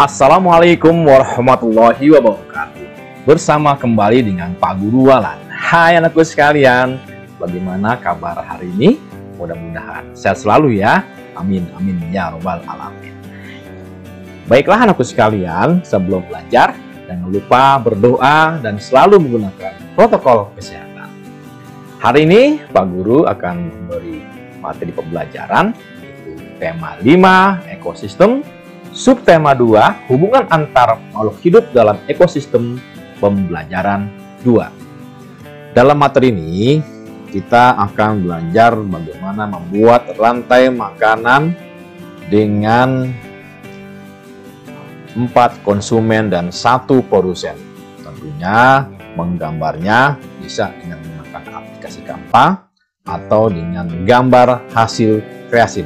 Assalamualaikum warahmatullahi wabarakatuh. Bersama kembali dengan Pak Guru Walan. Hai anakku sekalian, bagaimana kabar hari ini? Mudah-mudahan sehat selalu ya. Amin amin ya robbal alamin. Baiklah anakku sekalian, sebelum belajar jangan lupa berdoa dan selalu menggunakan protokol kesehatan. Hari ini Pak Guru akan memberi materi pembelajaran yaitu tema 5 ekosistem. Subtema 2, hubungan antar makhluk hidup dalam ekosistem, pembelajaran 2. Dalam materi ini, kita akan belajar bagaimana membuat rantai makanan dengan 4 konsumen dan 1 produsen. Tentunya menggambarnya bisa dengan menggunakan aplikasi Canva atau dengan gambar hasil kreasi.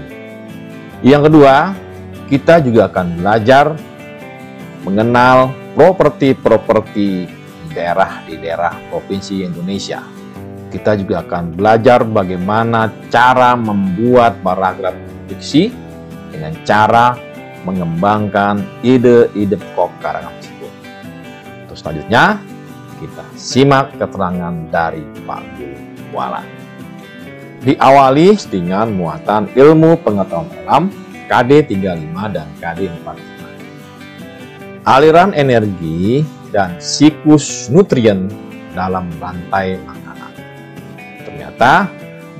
Yang kedua, kita juga akan belajar mengenal properti-properti di daerah provinsi Indonesia. Kita juga akan belajar bagaimana cara membuat paragraf diksi dengan cara mengembangkan ide-ide pokok karangan tersebut. Terus selanjutnya kita simak keterangan dari Pak Guru Walan. Diawali dengan muatan ilmu pengetahuan alam KD 35 dan KD 45. Aliran energi dan siklus nutrien dalam rantai makanan. Ternyata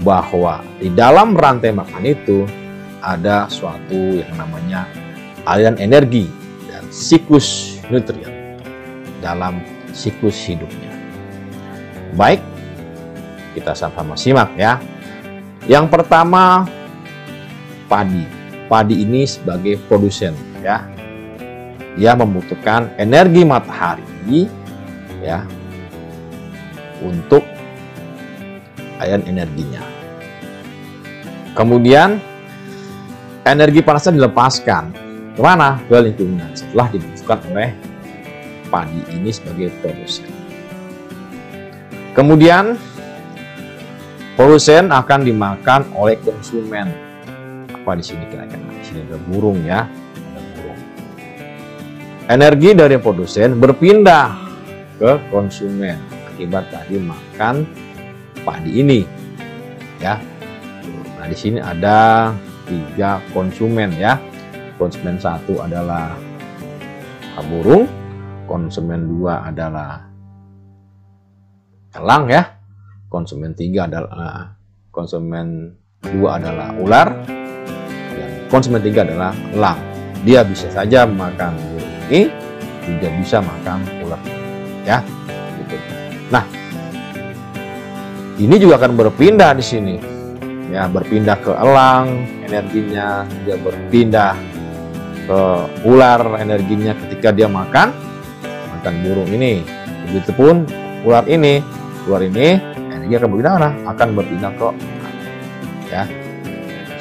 bahwa di dalam rantai makanan itu ada suatu yang namanya aliran energi dan siklus nutrien dalam siklus hidupnya. Baik, kita sama-sama simak ya. Yang pertama, padi. Padi ini sebagai produsen ya. Dia membutuhkan energi matahari ya untuk aliran energinya. Kemudian energi panasnya dilepaskan kemana? Ke lingkungan setelah dibutuhkan oleh padi ini sebagai produsen. Kemudian produsen akan dimakan oleh konsumen. Apa di sini kira-kira? Di sini ada burung ya, ada burung. Energi dari produsen berpindah ke konsumen akibat tadi makan padi ini, ya. Nah di sini ada 3 konsumen ya. Konsumen 1 adalah burung, konsumen 2 adalah elang ya, konsumen 3 adalah ular. Konsumen 3 adalah elang. Dia bisa saja makan burung ini, juga bisa makan ular, ya. Gitu. Nah, ini juga akan berpindah di sini, ya, berpindah ke elang, energinya dia berpindah ke ular, energinya ketika dia makan burung ini. Begitupun ular ini energi akan berpindah akan berpindah ke ya.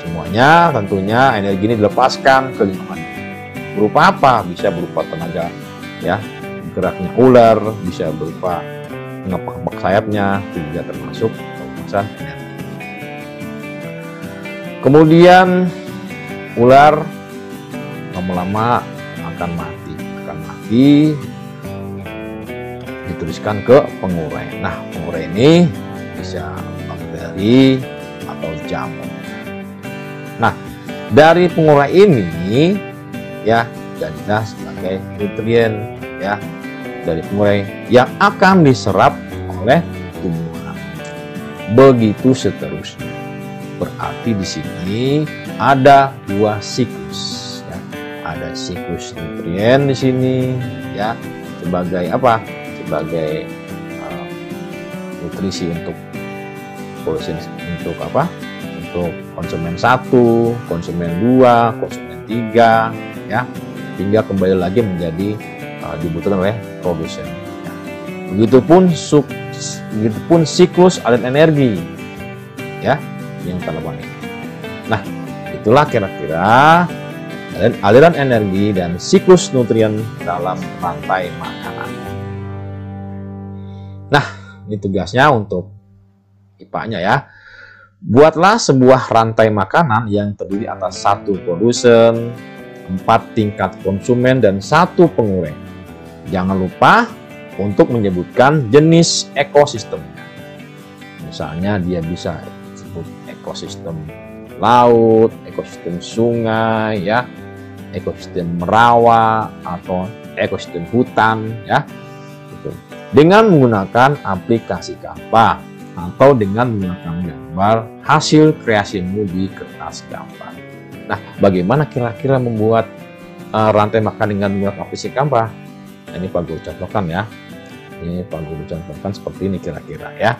Semuanya tentunya energi ini dilepaskan ke lingkungan. Berupa apa? Bisa berupa tenaga ya, geraknya ular, bisa berupa ngepak-ngepak sayapnya, itu juga termasuk pelepasan energi. Kemudian ular lama-lama akan mati dituliskan ke pengurai. Nah, pengurai ini bisa bakteri atau jamur. Nah, dari pengurai ini ya jadilah sebagai nutrien ya dari pengurai yang akan diserap oleh tumbuhan. Begitu seterusnya. Berarti di sini ada 2 siklus ya. Ada siklus nutrien di sini ya sebagai apa? Sebagai nutrisi untuk produksi untuk apa? Untuk konsumen 1, konsumen 2, konsumen 3 ya, hingga kembali lagi menjadi dibutuhkan oleh produsen. Ya. Begitupun siklus aliran energi ya yang terlepas ini. Nah, itulah kira-kira aliran energi dan siklus nutrien dalam rantai makanan. Nah, ini tugasnya untuk IPA-nya ya. Buatlah sebuah rantai makanan yang terdiri atas 1 produsen, 4 tingkat konsumen, dan 1 pengurang. Jangan lupa untuk menyebutkan jenis ekosistemnya. Misalnya dia bisa disebut ekosistem laut, ekosistem sungai, ya, ekosistem rawa, atau ekosistem hutan, ya. Dengan menggunakan aplikasi Canva atau dengan menggunakan gambar hasil kreasimu di kertas gambar. Nah, bagaimana kira-kira membuat rantai makan dengan menggunakan aplikasi Canva? Nah, ini Pak Guru contohkan ya. Ini Pak Guru contohkan seperti ini kira-kira ya.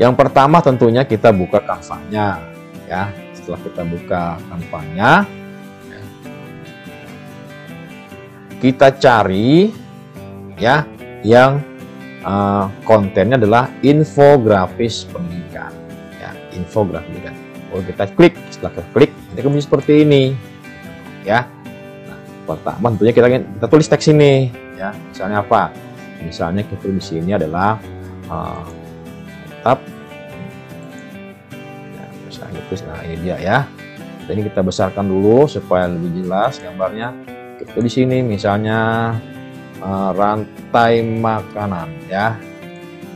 Yang pertama tentunya kita buka Canva-nya ya. Setelah kita buka Canva-nya, kita cari ya yang kontennya adalah infografis pendidikan ya, infografis pendidikan. Oh, kita klik, setelah kita klik nanti kembali seperti ini ya. Nah, pertama tentunya kita tulis teks ini ya. Misalnya apa? Misalnya kita tulis di sini adalah tetap ya, misalnya gitu. Nah, ini dia ya. Ini kita besarkan dulu supaya lebih jelas gambarnya. Kita di sini misalnya rantai makanan ya,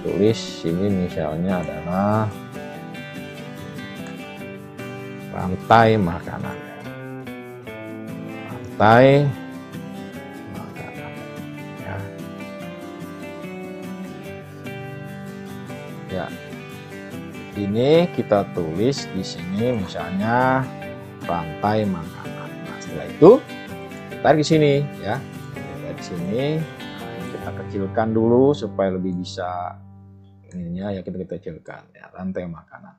tulis sini misalnya adalah rantai makanan, rantai makanan ya. Ya, ini kita tulis di sini misalnya rantai makanan. Nah, setelah itu tarik di sini ya. Sini kita kecilkan dulu supaya lebih bisa ininya ya, kita kecilkan ya, rantai makanan.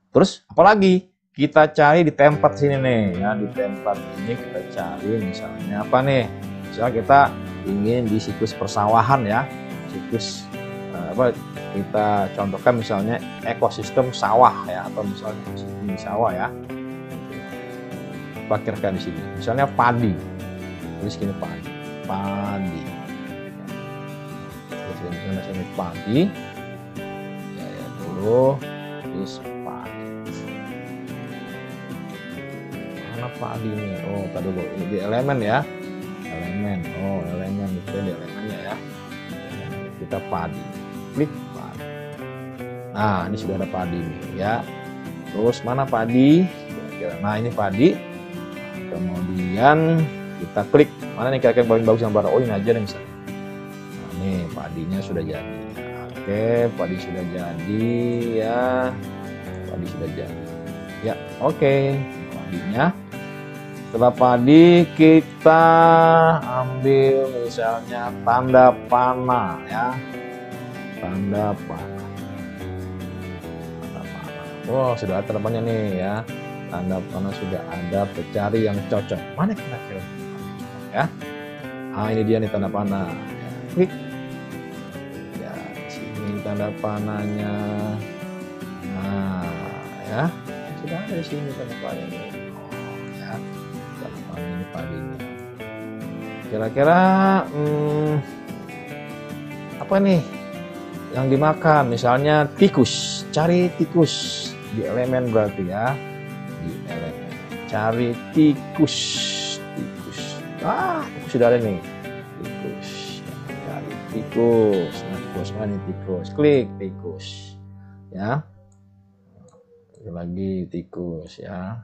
Terus apalagi kita cari di tempat sini nih ya, di tempat ini kita cari misalnya apa nih, misalnya kita ingin di siklus persawahan ya, siklus apa, kita contohkan misalnya ekosistem sawah ya, atau misalnya di sawah ya. Apa kira-kira di sini misalnya padi, tulis gini padi ya. Misalnya sini padi ya, ya dulu tulis padi. Mana padi ini? Oh, tadi dulu ini di elemen ya, elemen. Oh, elemen itu di elemennya ya. Kita padi, klik padi. Nah, ini sudah ada padi nih ya. Terus mana padi? Kira-kira. Nah, ini padi. Kemudian kita klik mana nih kira-kira paling bagus gambar. Oh, ini aja nih misalnya. Nah, nih padinya sudah jadi. Oke, padi sudah jadi ya. Padi sudah jadi. Ya, oke. Padinya. Setelah padi kita ambil misalnya tanda panah ya. Tanda panah. Tanda panah. Oh, sudah ada tanda panahnya nih ya. Tanda panah sudah ada, cari yang cocok. Mana kira-kira ya? Ah, ini dia nih tanda panah. Ya, klik. Ya, sini tanda panahnya. Nah, ya. Sudah ada di sini tanda panahnya. Oh, ya. Tanda panah ini padinya. Kira-kira apa nih yang dimakan? Misalnya tikus. Cari tikus di elemen berarti ya. Di elemen cari tikus. Tikus sudah ada nih, tikus. Cari tikus. Nah, tikus mana tikus? Klik tikus ya. Lagi tikus ya.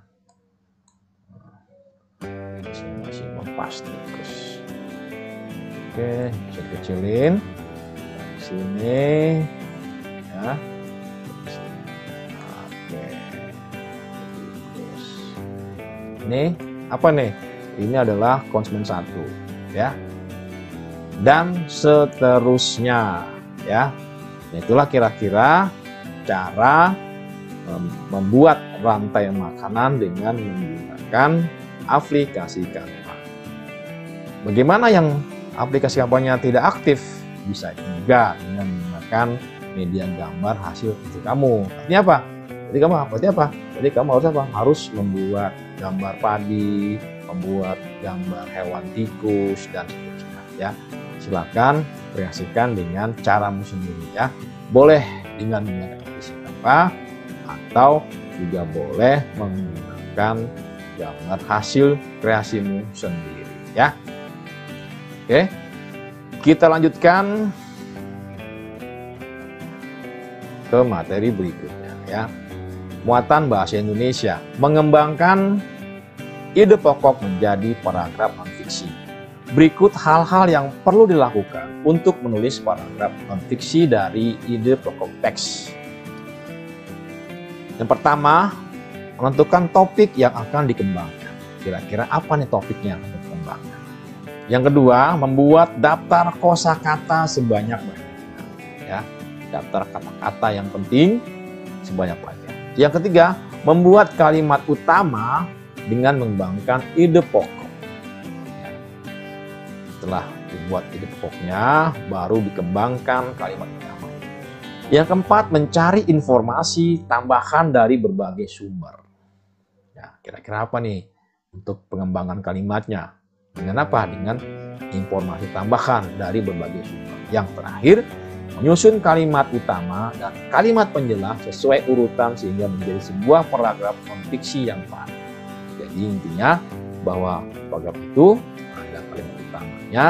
Masih mempas tikus. Oke, bisa dikecilin di sini ya. Ini apa nih? Ini adalah konsumen 1 ya. Dan seterusnya ya. Nah, itulah kira-kira cara membuat rantai makanan dengan menggunakan aplikasi Canva. Bagaimana yang aplikasi Canva-nya tidak aktif? Bisa juga dengan menggunakan media gambar hasil kerja kamu. Artinya apa? Jadi kamu berarti apa? Jadi kamu harus apa? Harus membuat gambar padi, membuat gambar hewan tikus dan seterusnya ya. Silakan kreasikan dengan caramu sendiri ya. Boleh dengan menggunakan aplikasi Canva atau juga boleh menggunakan gambar hasil kreasimu sendiri ya. Oke, kita lanjutkan ke materi berikutnya ya. Muatan bahasa Indonesia, mengembangkan ide pokok menjadi paragraf non-fiksi. Berikut hal-hal yang perlu dilakukan untuk menulis paragraf non-fiksi dari ide pokok teks. Yang pertama, menentukan topik yang akan dikembangkan. Kira-kira apa nih topiknya yang akan dikembangkan? Yang kedua, membuat daftar kosakata sebanyak-banyaknya. Ya, daftar kata-kata yang penting sebanyak-banyaknya. Yang ketiga, membuat kalimat utama dengan mengembangkan ide pokok. Setelah dibuat ide pokoknya, baru dikembangkan kalimat utama. Yang keempat, mencari informasi tambahan dari berbagai sumber. Ya, kira-kira apa nih untuk pengembangan kalimatnya? Dengan apa? Dengan informasi tambahan dari berbagai sumber. Yang terakhir, menyusun kalimat utama dan kalimat penjelas sesuai urutan sehingga menjadi sebuah paragraf non-fiksi yang pas. Jadi intinya bahwa paragraf itu ada kalimat utamanya,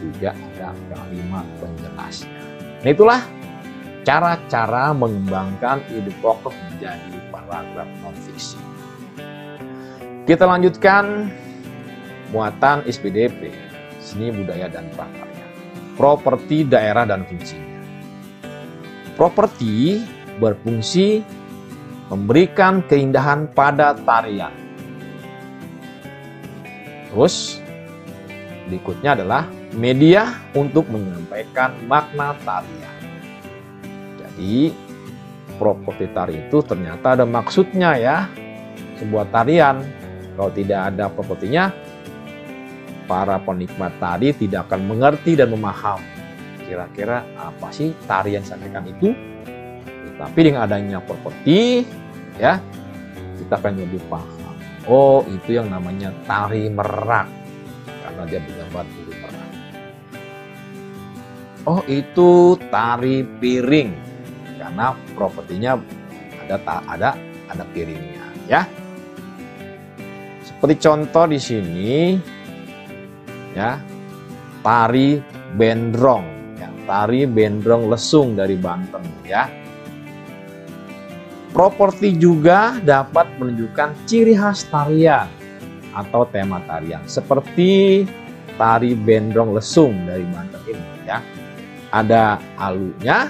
juga ada kalimat penjelasnya. Nah, itulah cara-cara mengembangkan ide pokok menjadi paragraf non-fiksi. Kita lanjutkan muatan SPDP, seni budaya dan prakarya. Properti daerah dan fungsinya. Properti berfungsi memberikan keindahan pada tarian. Terus berikutnya adalah media untuk menyampaikan makna tarian. Jadi properti tari itu ternyata ada maksudnya ya. Sebuah tarian kalau tidak ada propertinya, para penikmat tari tidak akan mengerti dan memahami kira-kira apa sih tari yang disampaikan itu. Tapi dengan adanya properti ya, kita akan lebih paham. Oh, itu yang namanya tari merak karena dia bergambar bulu merak. Oh, itu tari piring karena propertinya ada piringnya ya. Seperti contoh di sini ya, tari bendrong. Tari bendrong lesung dari Banten ya. Properti juga dapat menunjukkan ciri khas tarian atau tema tarian seperti tari bendrong lesung dari Banten ini ya. Ada alunya,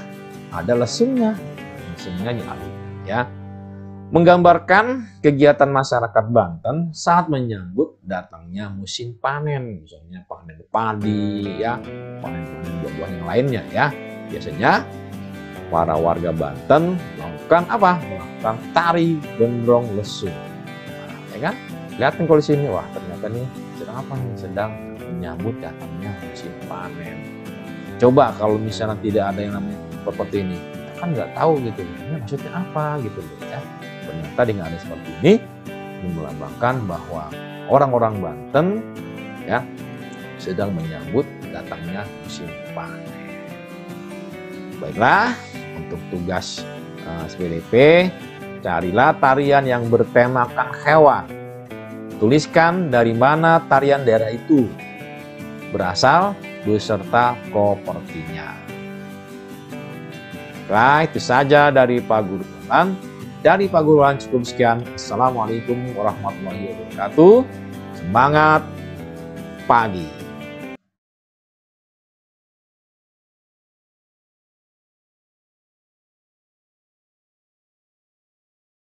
ada lesungnya. Lesungnya ini alunya ya. Menggambarkan kegiatan masyarakat Banten saat menyambut datangnya musim panen, misalnya panen padi ya, panen-panen buah-buah yang lainnya ya. Biasanya para warga Banten melakukan apa? Melakukan tari bendrong lesung. Nah, ya kan? Lihat kalau di sini, wah ternyata nih sedang apa nih? Sedang menyambut datangnya musim panen. Coba kalau misalnya tidak ada yang namanya seperti ini, kita kan nggak tahu gitu, ini maksudnya apa gitu ya. Ternyata dengan ada seperti ini melambangkan bahwa orang-orang Banten ya sedang menyambut datangnya musim panen. Baiklah, untuk tugas SPDP, carilah tarian yang bertemakan hewan. Tuliskan dari mana tarian daerah itu berasal beserta propertinya. Nah, itu saja dari Pak Guru Tuhan. Dari Pak Guru cukup sekian. Assalamualaikum warahmatullahi wabarakatuh. Semangat pagi.